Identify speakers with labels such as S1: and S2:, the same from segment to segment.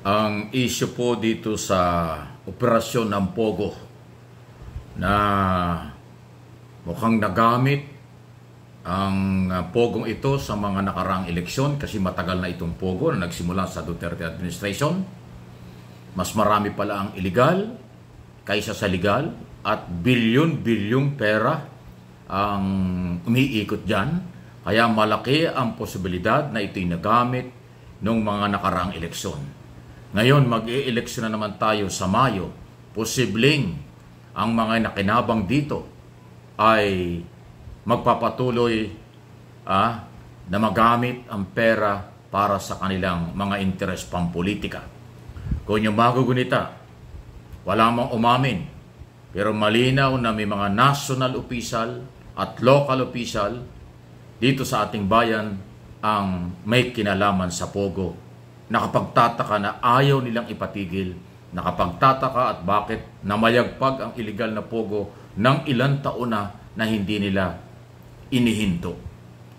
S1: Ang issue po dito sa operasyon ng Pogo na mukhang nagamit ang Pogong ito sa mga nakaraang eleksyon kasi matagal na itong Pogo na nagsimula sa Duterte administration. Mas marami pala ang illegal kaysa sa legal at bilyon-bilyong pera ang umiikot dyan. Kaya malaki ang posibilidad na ito'y nagamit ng mga nakaraang eleksyon. Ngayon, mag-i-eleksyon na naman tayo sa Mayo. Posibleng ang mga nakinabang dito ay magpapatuloy na magamit ang pera para sa kanilang mga interes pampolitika. Kung yung magugunita, wala mang umamin, pero malinaw na may mga national official at local official dito sa ating bayan ang may kinalaman sa Pogo. Nakapagtataka na ayaw nilang ipatigil, nakapagtataka at bakit namayagpag ang illegal na Pogo ng ilang taon na hindi nila inihinto.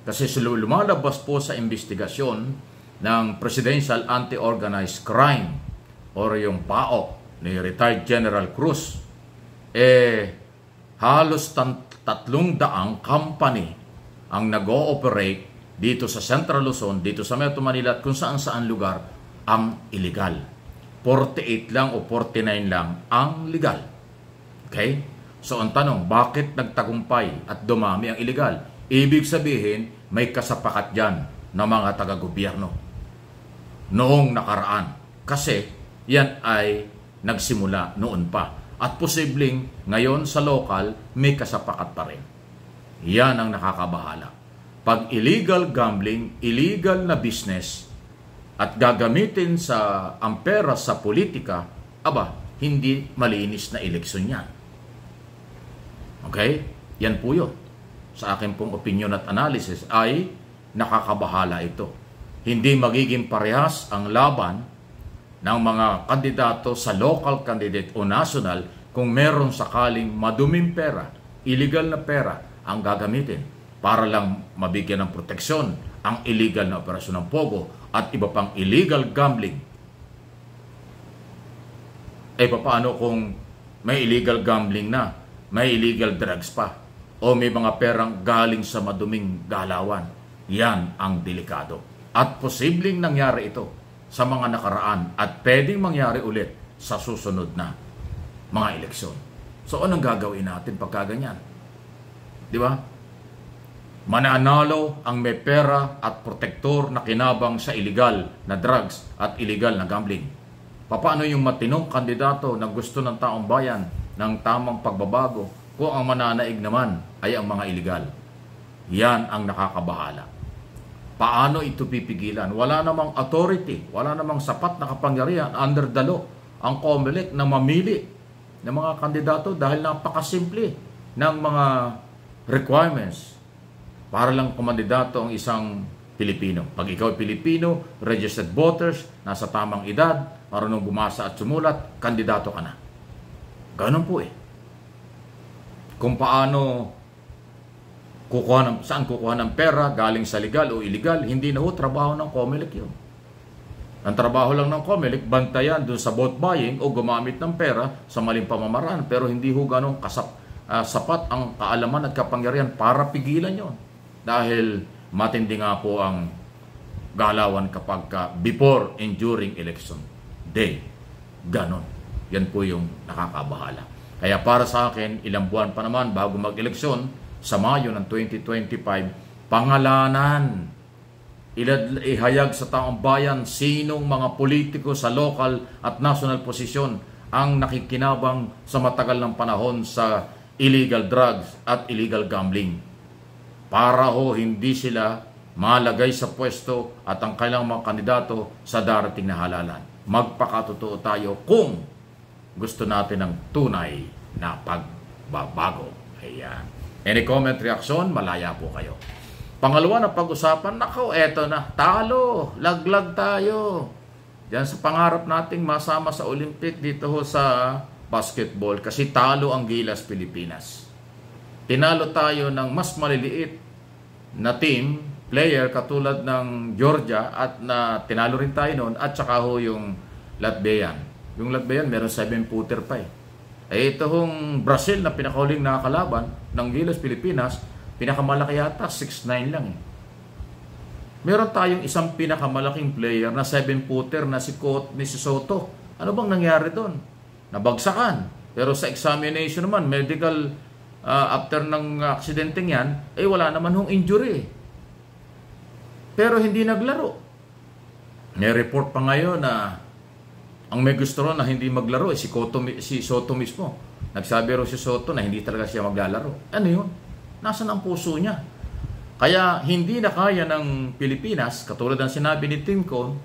S1: Kasi lumalabas po sa investigasyon ng Presidential Anti-Organized Crime or yung PAO ni retired General Cruz, halos 300 company ang nag-ooperate dito sa Central Luzon, dito sa Metro Manila at kung saan-saan lugar ang illegal. 48 lang o 49 lang ang legal. Okay? So ang tanong, bakit nagtagumpay at dumami ang illegal? Ibig sabihin, may kasapakat dyan ng mga taga-gobyerno noong nakaraan. Kasi yan ay nagsimula noon pa. At posibleng ngayon sa local, may kasapakat pa rin. Yan ang nakakabahala. Pag illegal gambling, illegal na business, at gagamitin sa ang pera sa politika, hindi malinis na eleksyon yan. Okay? Yan po yun. Sa akin pong opinion at analysis ay nakakabahala ito. Hindi magiging parehas ang laban ng mga kandidato sa local candidate o national kung meron sakaling maduming pera, illegal na pera ang gagamitin para lang mabigyan ng proteksyon ang illegal na operasyon ng Pogo at iba pang illegal gambling. Paano kung may illegal gambling na, may illegal drugs pa, o may mga perang galing sa maduming galawan? Yan ang delikado. At posibleng nangyari ito sa mga nakaraan at pwedeng mangyari ulit sa susunod na mga eleksyon. So anong gagawin natin pagka ganyan? Di ba? Mananalo ang may pera at protektor na kinabang sa illegal na drugs at illegal na gambling. Paano yung matinong kandidato na gusto ng taong bayan ng tamang pagbabago kung ang mananaig naman ay ang mga illegal? Yan ang nakakabahala. Paano ito pipigilan? Wala namang authority, wala namang sapat na kapangyarihan under the law ang COMELEC na mamili ng mga kandidato dahil napakasimple ng mga requirements para lang kumandidato ang isang Pilipino. Pag ikaw ay Pilipino, registered voters, nasa tamang edad, marunong bumasa at sumulat, kandidato ka na. Ganun po Kung paano saan kukuha ng pera, galing sa legal o illegal, hindi na trabaho ng COMELEC yun. Ang trabaho lang ng COMELEC, bantayan dun sa vote buying o gumamit ng pera sa maling pamamaraan, pero hindi ganun sapat ang kaalaman at kapangyarihan para pigilan yon. Dahil matindi nga po ang galawan kapag before and during election day. Ganon. Yan po yung nakakabahala. Kaya para sa akin, ilang buwan pa naman bago mag-eleksyon, sa Mayo ng 2025, pangalanan, ihayag sa taong bayan sinong mga politiko sa local at national posisyon ang nakikinabang sa matagal ng panahon sa illegal drugs at illegal gambling. Para hindi sila malagay sa pwesto at ang kailang mga kandidato sa darating na halalan. Magpakatotoo tayo kung gusto natin ng tunay na pagbabago. Ayan. Any comment, reaction, malaya po kayo. Pangalawa na pag-usapan, eto na, talo, laglag tayo. Diyan sa pangarap nating masama sa Olympic dito sa basketball kasi talo ang Gilas Pilipinas. Tinalo tayo ng mas maliliit na team, player katulad ng Georgia at na tinalo rin tayo noon at saka yung Latvian. Yung Latvian, meron 7-footer pa eh. Eh ito hong Brazil na pinakahuling nakakalaban ng Gilas Pilipinas, pinakamalaki yata, 6'9" lang eh. Meron tayong isang pinakamalaking player na 7-footer na si Soto. Ano bang nangyari doon? Nabagsakan. Pero sa examination naman, medical, after ng aksidenteng yan, eh wala naman hong injury. Pero hindi naglaro. May report pa ngayon na ang may gusto ron na hindi maglaro eh, si Soto mismo. Nagsabi ro si Soto na hindi talaga siya maglalaro. Ano yun? Nasaan ang puso niya? Kaya hindi na kaya ng Pilipinas, katulad ng sinabi ni Tim Cone,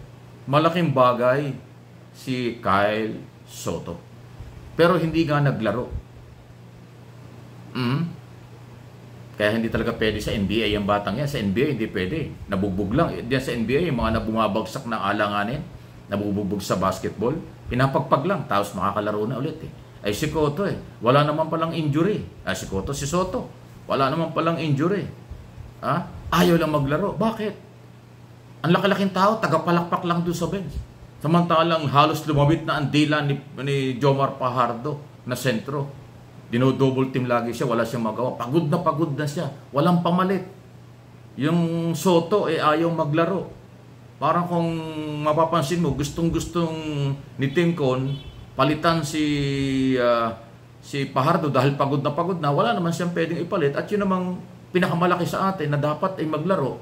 S1: malaking bagay si Kyle Soto. Pero hindi nga naglaro. Kaya hindi talaga pwede sa NBA yung batang yan. Sa NBA hindi pwede. Nabugbog lang. Diyan sa NBA yung mga nabumabagsak ng alanganin, nabubugbog sa basketball, pinapagpag lang, tapos makakalaro na ulit eh. Ay si Cotto eh, wala naman palang injury. Si Soto, wala naman palang injury. Ayaw lang maglaro. Bakit? Ang laki-laking tao, tagapalakpak lang doon sa bench. Samantalang halos lumabit na ang dila ni Jomar Fajardo na sentro. Dino-double team lagi siya, wala siyang magawa. Pagod na siya, walang pamalit. Yung Soto ayaw maglaro. Parang kung mapapansin mo, gustong-gustong ni Tim Cone palitan si Fajardo dahil pagod na, wala naman siyang pwedeng ipalit. At yun namang pinakamalaki sa atin na dapat ay maglaro,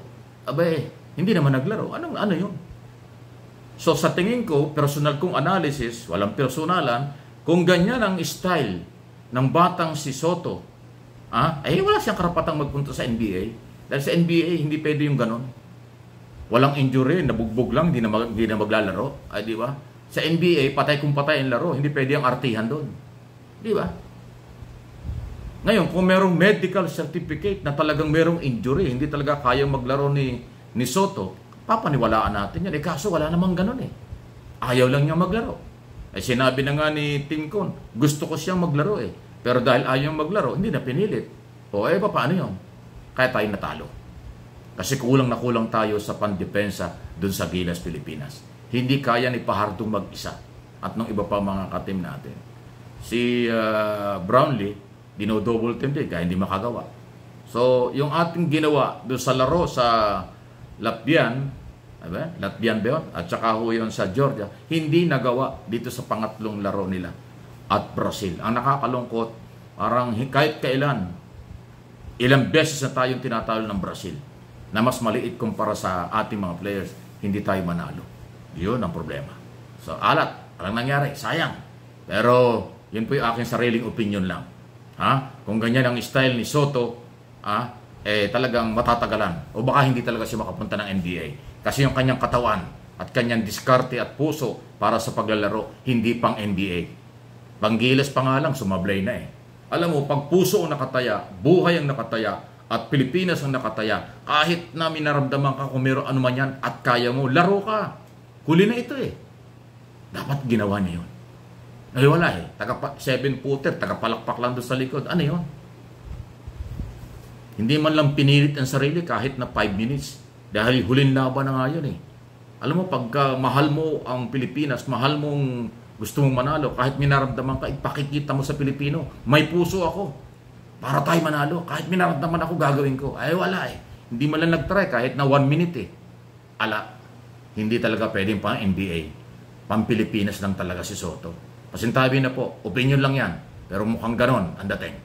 S1: hindi naman naglaro. Ano yun? So sa tingin ko, personal kong analysis, walang personalan, kung ganyan ang style ng batang si Soto, wala siyang karapatang magpunta sa NBA. Dahil sa NBA, hindi pwede yung ganon. Walang injury, nabugbog lang, hindi na maglalaro. Di ba? Sa NBA, patay kung patay ang laro, hindi pwede ang artihan doon. Di ba? Ngayon, kung merong medical certificate na talagang merong injury, hindi talaga kayang maglaro ni Soto, papaniwalaan natin yan. Kaso wala namang ganun eh. Ayaw lang niya maglaro. Sinabi na nga ni Tim Cone, gusto ko siyang maglaro eh. Pero dahil ayaw maglaro, hindi na pinilit. Paano yun? Kaya tayo natalo. Kasi kulang na kulang tayo sa pandepensa dun sa Gilas Pilipinas. Hindi kaya ni Fajardo mag-isa at ng iba pa mga katim natin. Si Brownlee, dino-double team din kaya hindi makagawa. So, yung ating ginawa doon sa laro sa Latvian ba yun? At saka yun sa Georgia, hindi nagawa dito sa pangatlong laro nila at Brazil. Ang nakakalungkot, parang kahit kailan, ilang beses na tayong tinatalo ng Brazil na mas maliit kumpara sa ating mga players, hindi tayo manalo. Yun ang problema. So, walang nangyari, sayang. Pero, yun po yung aking sariling opinion lang. Kung ganyan ang style ni Soto, talagang matatagalan. O baka hindi talaga siya makapunta ng NBA. Kasi yung kanyang katawan at kanyang diskarte at puso para sa paglalaro, hindi pang NBA. Panggilas pa nga lang, sumablay na eh. Alam mo, pag puso ang nakataya, buhay ang nakataya, at Pilipinas ang nakataya, kahit na minaramdaman ka kung meron ano man yan, at kaya mo, laro ka. Huli na ito eh. Dapat ginawa niya yun. Ay wala eh. 7-footer, tagapalakpak lang doon sa likod. Ano yun? Hindi man lang pinilit ang sarili kahit na 5 minutes. Dahil huling laban na nga yun eh. Alam mo, pagka mahal mo ang Pilipinas, mahal mong gusto mong manalo, kahit minaramdaman ka, ipakikita mo sa Pilipino, may puso ako. Para tayo manalo. Kahit minaramdaman ako, gagawin ko. Ay wala eh. Hindi man lang nag-try kahit na 1 minute eh. Hindi talaga pwedeng pang NBA. Pang-Pilipinas lang talaga si Soto. Pasintabi na po, opinion lang yan. Pero mukhang ganon ang dating.